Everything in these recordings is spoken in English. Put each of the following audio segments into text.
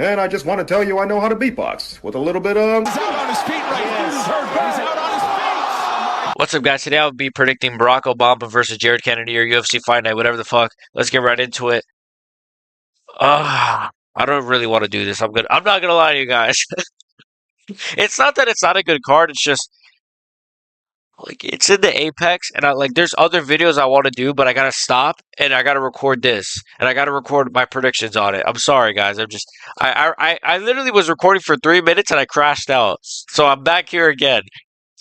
And I just want to tell you I know how to beatbox with a little bit of. He's out on his feet right now. He's out on his feet. What's up, guys? Today I'll be predicting Barack Obama versus Jared Cannonier, UFC Fight Night, whatever the fuck. Let's get right into it. I don't really want to do this. I'm not gonna lie to you guys. It's not that it's not a good card. It's just like it's in the apex, and there's other videos I want to do, but I gotta stop and I gotta record this, and I gotta record my predictions on it. I'm sorry, guys. I literally was recording for 3 minutes and I crashed out, so I'm back here again.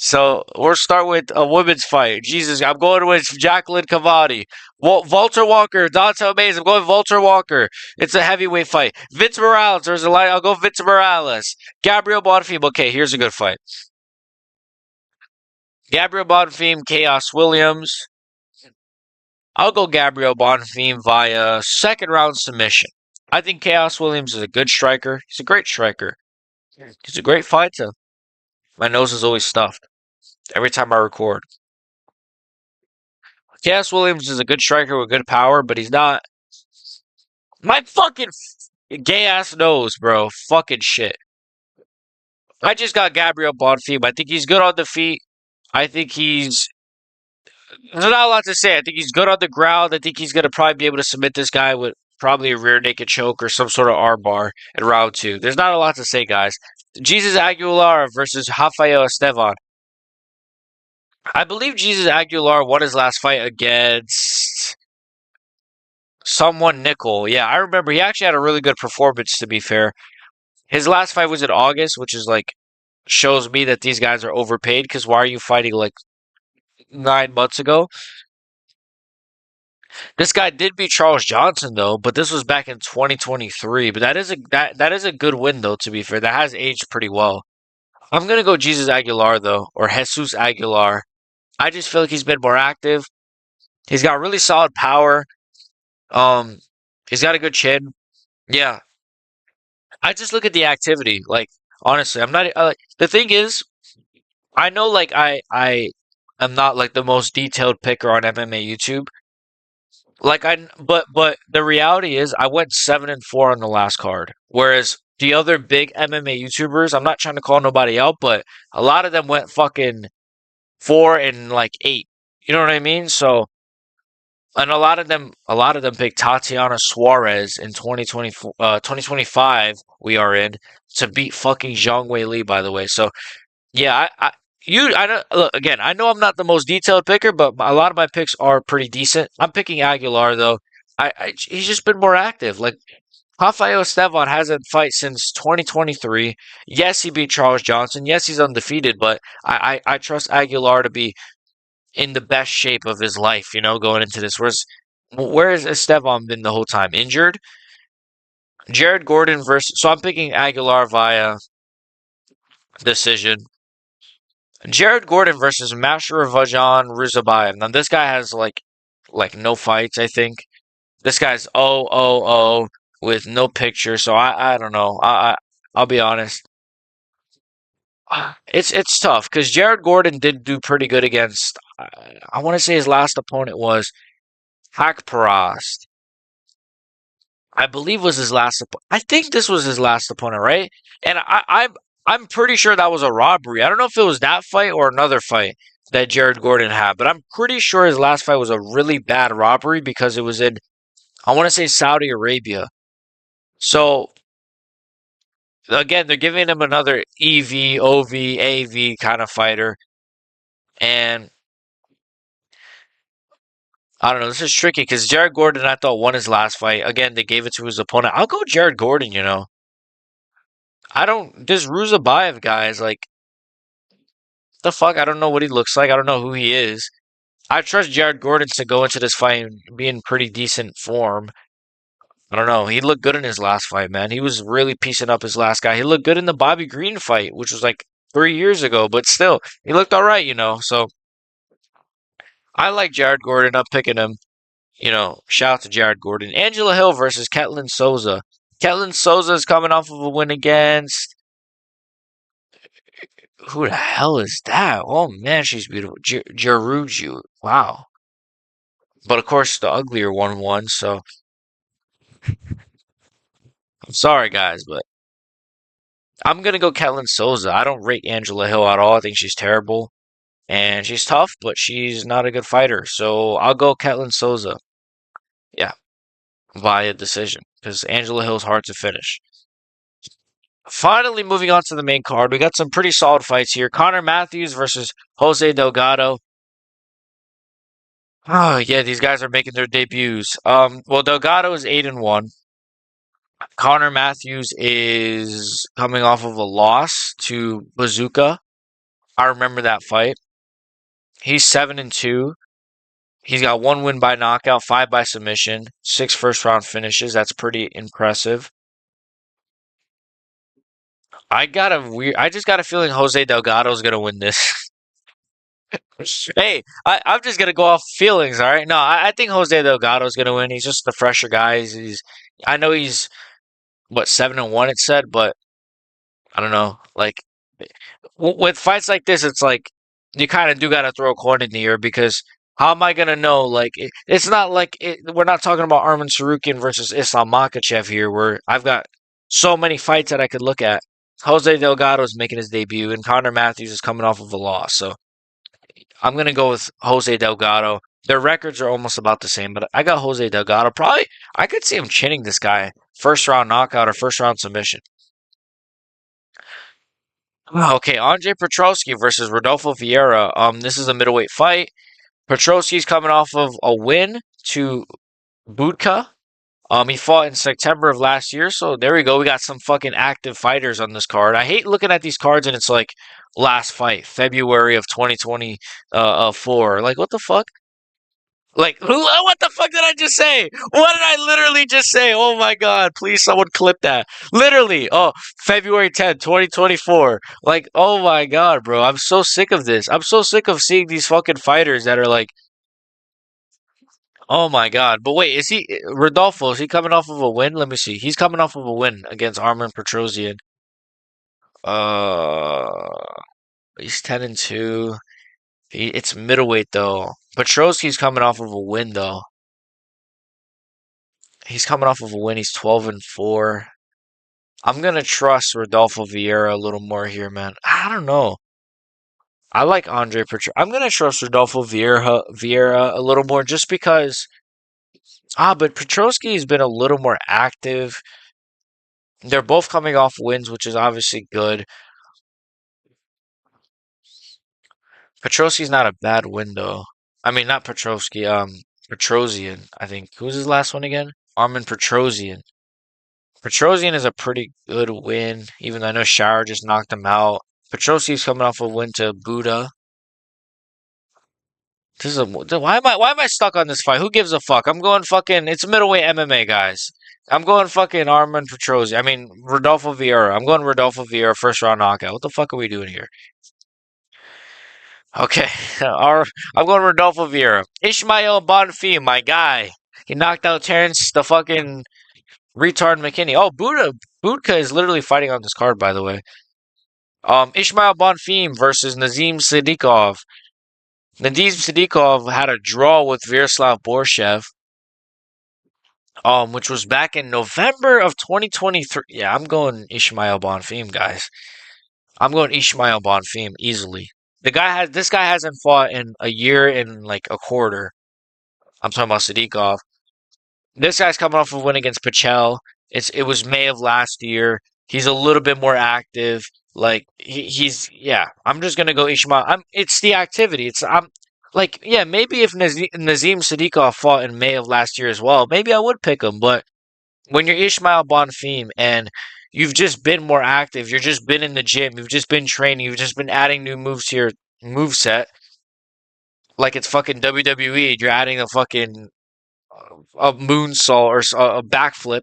So we'll start with a women's fight. Jesus, I'm going with Jacqueline Cavani. Walter Walker, Dante Mays. I'm going Walter Walker. It's a heavyweight fight. Vince Morales. There's a line. I'll go Vince Morales. Gabriel Bonfim. Okay, here's a good fight. Gabriel Bonfim, Chaos Williams. I'll go Gabriel Bonfim via second round submission. I think Chaos Williams is a good striker. He's a great striker. He's a great fighter. My nose is always stuffed every time I record. Chaos Williams is a good striker with good power, but he's not. My fucking gay ass nose, bro. Fucking shit. I just got Gabriel Bonfim. I think he's good on the feet. I think he's. There's not a lot to say. I think he's good on the ground. I think he's going to probably be able to submit this guy with probably a rear naked choke or some sort of armbar in round 2. There's not a lot to say, guys. Jesus Aguilar versus Rafael Estevan. I believe Jesus Aguilar won his last fight against someone Nickel. Yeah, I remember. He actually had a really good performance, to be fair. His last fight was in August, which is shows me that these guys are overpaid, because why are you fighting 9 months ago? This guy did beat Charles Johnson though, but this was back in 2023. But that is a good win though, to be fair. That has aged pretty well. I'm gonna go Jesus Aguilar though, or Jesus Aguilar. I just feel like he's been more active. He's got really solid power. He's got a good chin. Yeah. I just look at the activity. Honestly, I'm not. The thing is, I know I am not the most detailed picker on MMA YouTube. But the reality is, I went 7-4 on the last card. Whereas the other big MMA YouTubers, I'm not trying to call nobody out, but a lot of them went fucking 4-8. You know what I mean? So, and a lot of them picked Tatiana Suarez in 2025. We are in to beat fucking Zhang Wei Li, by the way. So, yeah, I know. Look, again, I know I'm not the most detailed picker, but a lot of my picks are pretty decent. I'm picking Aguilar though. He's just been more active. Rafael Estevan hasn't fight since 2023. Yes, he beat Charles Johnson. Yes, he's undefeated, but I trust Aguilar to be in the best shape of his life, going into this. Where has Estevan been the whole time? Injured? Jared Gordon versus. So I'm picking Aguilar via decision. Jared Gordon versus Masharavajan Ruzabayev. Now this guy has no fights, I think. This guy's 0-0-0 with no picture, so I don't know. I'll be honest. It's tough because Jared Gordon did do pretty good against. I want to say his last opponent was Hakparast. I believe was his last. I think this was his last opponent, right? And I'm pretty sure that was a robbery. I don't know if it was that fight or another fight that Jared Gordon had, but I'm pretty sure his last fight was a really bad robbery because it was in, I want to say, Saudi Arabia. So again, they're giving him another EV, OV, AV kind of fighter. And I don't know. This is tricky because Jared Gordon, I thought, won his last fight. Again, they gave it to his opponent. I'll go Jared Gordon, This Ruzabayev guy is the fuck? I don't know what he looks like. I don't know who he is. I trust Jared Gordon to go into this fight and be in pretty decent form. I don't know. He looked good in his last fight, man. He was really piecing up his last guy. He looked good in the Bobby Green fight, which was 3 years ago, but still, he looked all right, So I like Jared Gordon. I'm picking him. Shout out to Jared Gordon. Angela Hill versus Ketlin Souza. Ketlin Souza is coming off of a win against. Who the hell is that? Oh man, she's beautiful. Jaruju. Wow. But of course, the uglier one won. So I'm sorry, guys, but I'm gonna go Ketlin Souza. I don't rate Angela Hill at all. I think she's terrible. And she's tough, but she's not a good fighter. So I'll go Ketlin Souza. Yeah, via decision. Because Angela Hill's hard to finish. Finally, moving on to the main card, we got some pretty solid fights here. Connor Matthews versus Jose Delgado. Oh yeah, these guys are making their debuts. Well, Delgado is 8-1. Connor Matthews is coming off of a loss to Bazooka. I remember that fight. He's 7-2. He's got one win by knockout, five by submission, six first round finishes. That's pretty impressive. I just got a feeling Jose Delgado is gonna win this. Hey, I'm just gonna go off feelings, all right? No, I think Jose Delgado is gonna win. He's just the fresher guy. I know he's what 7-1 it said, but I don't know. Like with fights like this, it's like you kind of do got to throw a coin in the air because how am I gonna know? Like it's not like we're not talking about Arman Sarukian versus Islam Makhachev here, where I've got so many fights that I could look at. Jose Delgado is making his debut, and Connor Matthews is coming off of a loss, so I'm gonna go with Jose Delgado. Their records are almost about the same, but I got Jose Delgado. Probably I could see him chinning this guy first round knockout or first round submission. Okay, Andre Petrosky versus Rodolfo Vieira. This is a middleweight fight. Petrosky's coming off of a win to Budka. He fought in September of last year, so there we go. We got some fucking active fighters on this card. I hate looking at these cards and it's like last fight, February of 2024. Like what the fuck? Like what the fuck did I just say? What did I literally just say? Oh my god, please someone clip that. Literally, February 10th, 2024. Like, oh my god, bro. I'm so sick of this. I'm so sick of seeing these fucking fighters that are like, oh my god. But wait, is he Rodolfo, is he coming off of a win? Let me see. He's coming off of a win against Arman Petrosian. Uh he's 10-2. It's middleweight though. Petrosky's coming off of a win though. He's coming off of a win. He's 12-4. I'm gonna trust Rodolfo Vieira a little more here, man. I don't know. I like Andre Petro. I'm gonna trust Rodolfo Vieira a little more just because. But Petrosky has been a little more active. They're both coming off wins, which is obviously good. Petrosky's not a bad win though. I mean, not Petrovsky. Petrosian. I think who's his last one again? Armin Petrosian. Petrosian is a pretty good win, even though I know Shower just knocked him out. Petrosian's coming off a win to Buda. Why am I stuck on this fight? Who gives a fuck? I'm going fucking it's middleweight MMA guys. I'm going fucking Arman Petrosian. I mean Rodolfo Vieira. I'm going Rodolfo Vieira first round knockout. What the fuck are we doing here? Okay, I'm going Rodolfo Vieira. Ishmael Bonfim, my guy. He knocked out Terrence the fucking retard McKinney. Oh, Budka is literally fighting on this card, by the way. Ishmael Bonfim versus Nazim Siddiqov. Nazim Siddiqov had a draw with Vyacheslav Borshev, which was back in November of 2023. Yeah, I'm going Ishmael Bonfim, guys. I'm going Ishmael Bonfim easily. This guy hasn't fought in a year and like a quarter. I'm talking about Siddiqov. This guy's coming off of a win against Pachel. It was May of last year. He's a little bit more active. Like he's yeah. I'm just gonna go Ishmael. It's the activity. I'm like yeah. Maybe if Nazim Siddiqov fought in May of last year as well, maybe I would pick him. But when you're Ishmael Bonfim and you've just been more active, you've just been in the gym, you've just been training, you've just been adding new moves to your move set. Like it's fucking WWE. You're adding a fucking a moonsault or a backflip.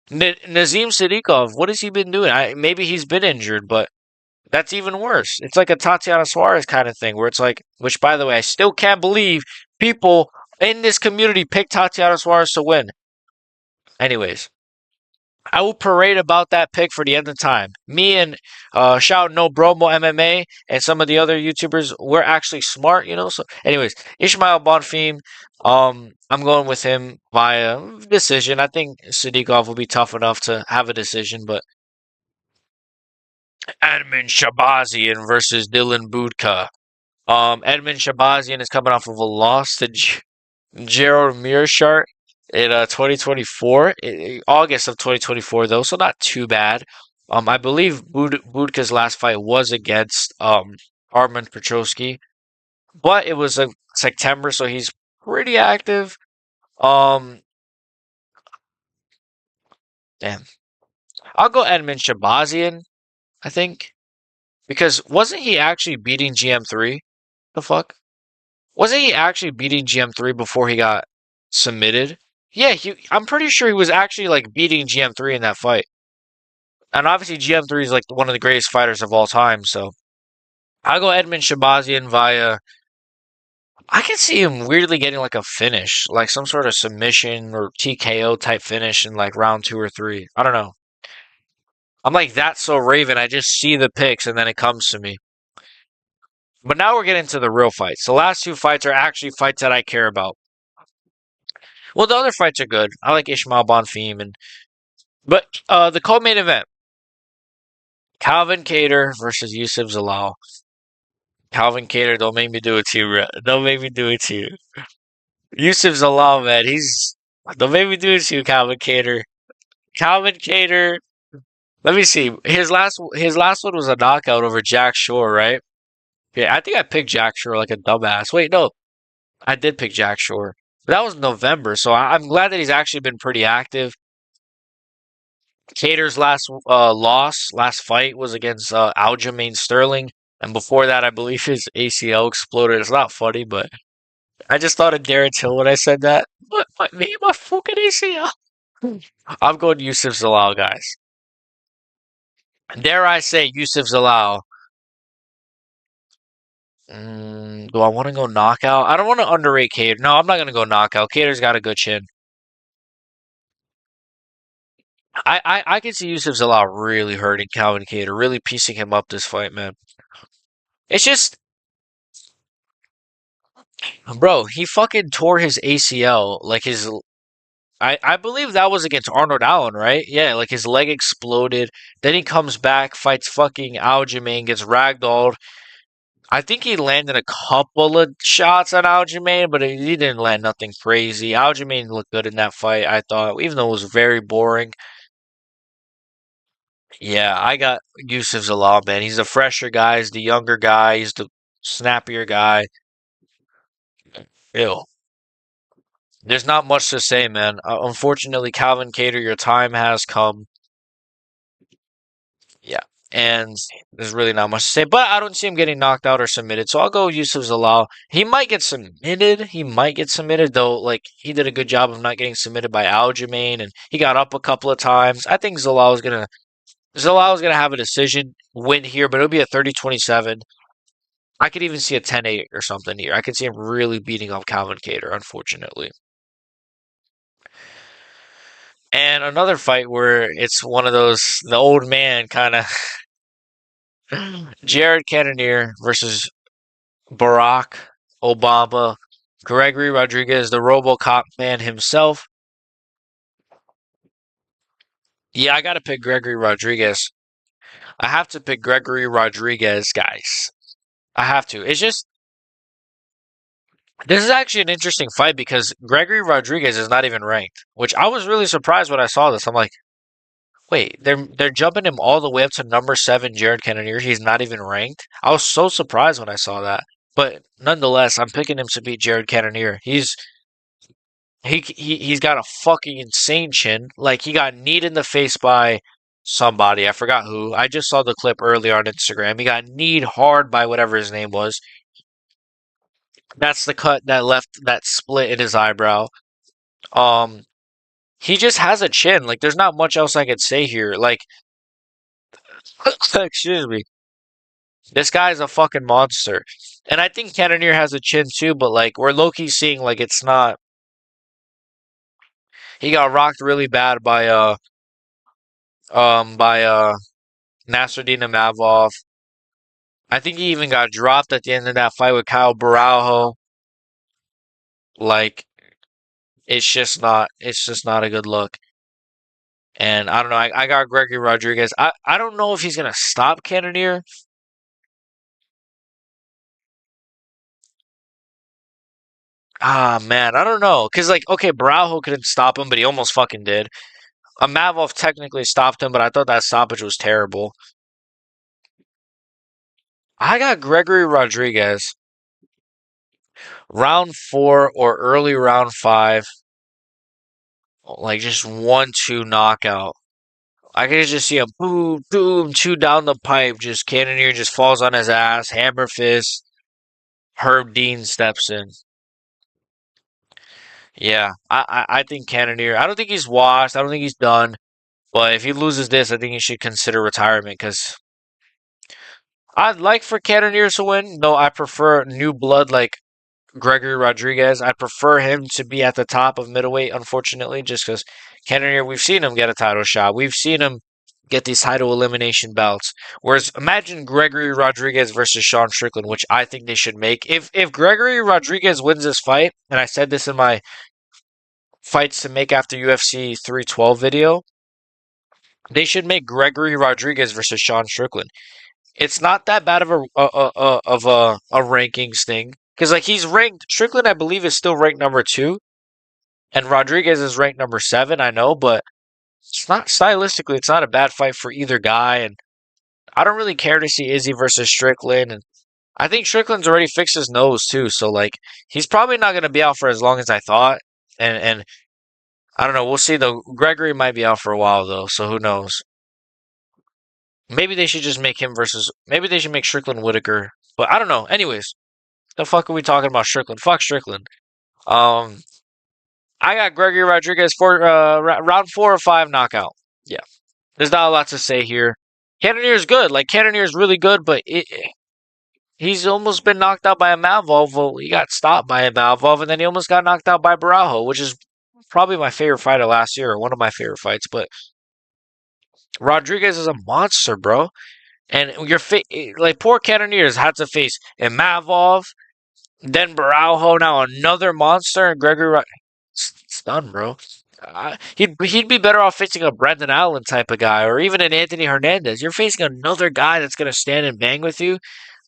Nazim Siddiqov, what has he been doing? Maybe he's been injured, but that's even worse. It's like a Tatiana Suarez kind of thing, where it's like, which by the way, I still can't believe people in this community picked Tatiana Suarez to win. Anyways, I will parade about that pick for the end of time. Me and shout No Bromo MMA and some of the other YouTubers, we're actually smart, you know. So, anyways, Ishmael Bonfim, I'm going with him via decision. I think Siddiqov will be tough enough to have a decision, but Edmund Shabazian versus Dylan Budka. Edmund Shabazian is coming off of a loss to Gerald Mearshart in 2024, August of 2024, though, so not too bad. I believe Budka's last fight was against Arman Petrosky, but it was September, so he's pretty active. Um, Damn, I'll go Edmund Shabazian, I think, because wasn't he actually beating GM3? The fuck? Wasn't he actually beating GM3 before he got submitted? Yeah, I'm pretty sure he was actually like beating GM3 in that fight. And obviously GM3 is like one of the greatest fighters of all time, so I'll go Edmund Shabazian via I can see him weirdly getting like a finish, like some sort of submission or TKO type finish in like round 2 or 3. I don't know. I'm like that so Raven, I just see the picks and then it comes to me. But now we're getting to the real fights. The last two fights are actually fights that I care about. Well, the other fights are good. I like Ishmael Bonfim but the co-main event, Calvin Kattar versus Yusuf Zalal. Calvin Kattar, don't make me do it to you, bro. Don't make me do it to you. Yusuf Zalal, man, don't make me do it to you, Calvin Kattar. Calvin Kattar. Let me see. His last one was a knockout over Jack Shore, right? Yeah, I think I picked Jack Shore like a dumbass. Wait, no, I did pick Jack Shore. But that was November, so I'm glad that he's actually been pretty active. Cater's last fight was against Aljamain Sterling, and before that, I believe his ACL exploded. It's not funny, but I just thought of Darren Till when I said that. My fucking ACL. I'm going Yusuf Zalal, guys. Dare I say Yusuf Zalal? Do I want to go knockout? I don't want to underrate Cater. No, I'm not going to go knockout. Cater's got a good chin. I can see Yusuf Zalal really hurting Calvin Cater, really piecing him up this fight, man. It's just, bro, he fucking tore his ACL. I believe that was against Arnold Allen, right? Yeah, like his leg exploded. Then he comes back, fights fucking Aljamain, gets ragdolled. I think he landed a couple of shots on Aljamain, but he didn't land nothing crazy. Aljamain looked good in that fight, I thought, even though it was very boring. Yeah, I got Yusuf Zalal, man. He's the fresher guy, he's the younger guy, he's the snappier guy. Ew. There's not much to say, man. Unfortunately, Calvin Cater, your time has come. Yeah, and there's really not much to say. But I don't see him getting knocked out or submitted, so I'll go Yusuf Zalal. He might get submitted. He might get submitted, though. Like he did a good job of not getting submitted by Aljamain, and he got up a couple of times. I think Zalal is gonna have a decision win here, but it'll be a 30-27. I could even see a 10-8 or something here. I could see him really beating up Calvin Cater, unfortunately. And another fight where it's one of those the old man kind of Jared Cannonier versus Barack Obama, Gregory Rodrigues, the RoboCop man himself. Yeah, I gotta pick Gregory Rodrigues. I have to pick Gregory Rodrigues, guys. I have to. It's just this is actually an interesting fight because Gregory Rodrigues is not even ranked, which I was really surprised when I saw this. I'm like, wait, they're jumping him all the way up to number 7, Jared Cannonier. He's not even ranked. I was so surprised when I saw that. But nonetheless, I'm picking him to beat Jared Cannonier. He's got a fucking insane chin. Like he got kneed in the face by somebody. I forgot who. I just saw the clip earlier on Instagram. He got kneed hard by whatever his name was. That's the cut that left that split in his eyebrow. Um, he just has a chin. Like there's not much else I could say here. Like, excuse me. This guy's a fucking monster. And I think Cannonier has a chin too, but like we're low key seeing like it's not. He got rocked really bad by Nasruddin Imavov. I think he even got dropped at the end of that fight with Kyle Baraujo. Like it's just not a good look. And I don't know. I got Gregory Rodrigues. I don't know if he's gonna stop Cannonier. Ah man, I don't know. Cause like, okay, Baraujo couldn't stop him, but he almost fucking did. Mavov technically stopped him, but I thought that stoppage was terrible. I got Gregory Rodrigues round 4 or early round 5, like just 1-2 knockout. I could just see him boom, boom, chew down the pipe. Just Cannonier just falls on his ass, hammer fist. Herb Dean steps in. Yeah, I think Cannonier. I don't think he's washed. I don't think he's done. But if he loses this, I think he should consider retirement because I'd like for Cannonier to win. No, I prefer new blood like Gregory Rodrigues. I prefer him to be at the top of middleweight, unfortunately, just because Cannonier, we've seen him get a title shot. We've seen him get these title elimination belts. Whereas imagine Gregory Rodrigues versus Sean Strickland, which I think they should make. If Gregory Rodrigues wins this fight, and I said this in my fights to make after UFC 312 video, they should make Gregory Rodrigues versus Sean Strickland. It's not that bad of a rankings thing because like he's ranked Strickland, I believe, is still ranked number 2, and Rodrigues is ranked number 7. I know, but it's not stylistically. It's not a bad fight for either guy, and I don't really care to see Izzy versus Strickland. And I think Strickland's already fixed his nose too, so like he's probably not going to be out for as long as I thought. And I don't know. We'll see though. Gregory might be out for a while though, so who knows? Maybe they should just make him versus. Maybe they should make Strickland Whitaker. But I don't know. Anyways, the fuck are we talking about Strickland? Fuck Strickland. Um, I got Gregory Rodrigues for round 4 or 5 knockout. Yeah, there's not a lot to say here. Cannonier is good. Like Cannonier is really good, but he's almost been knocked out by a Malvolvo. Well, he got stopped by a Malvolvo, and then he almost got knocked out by Barajo, which is probably my favorite fight of last year, or one of my favorite fights. But Rodrigues is a monster, bro. And like poor Cannoniers had to face Imavov, then Baraujo, now another monster, and it's done, bro. He'd be better off facing a Brendan Allen type of guy, or even an Anthony Hernandez. You're facing another guy that's gonna stand and bang with you.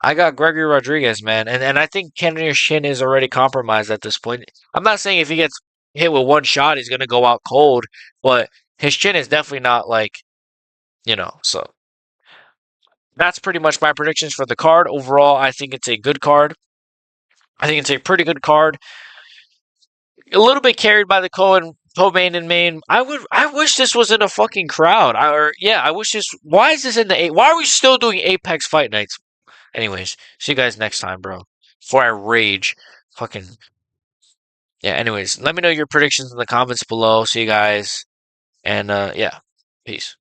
I got Gregory Rodrigues, man, and I think Cannonier's chin is already compromised at this point. I'm not saying if he gets hit with one shot, he's gonna go out cold, but his chin is definitely not like so that's pretty much my predictions for the card. Overall, I think it's a good card. I think it's a pretty good card. A little bit carried by the co-main and main. I wish this was in a fucking crowd. I wish this. Why is this in the? Why are we still doing Apex Fight Nights? Anyways, see you guys next time, bro. Before I rage, fucking yeah. Anyways, let me know your predictions in the comments below. See you guys, and yeah, peace.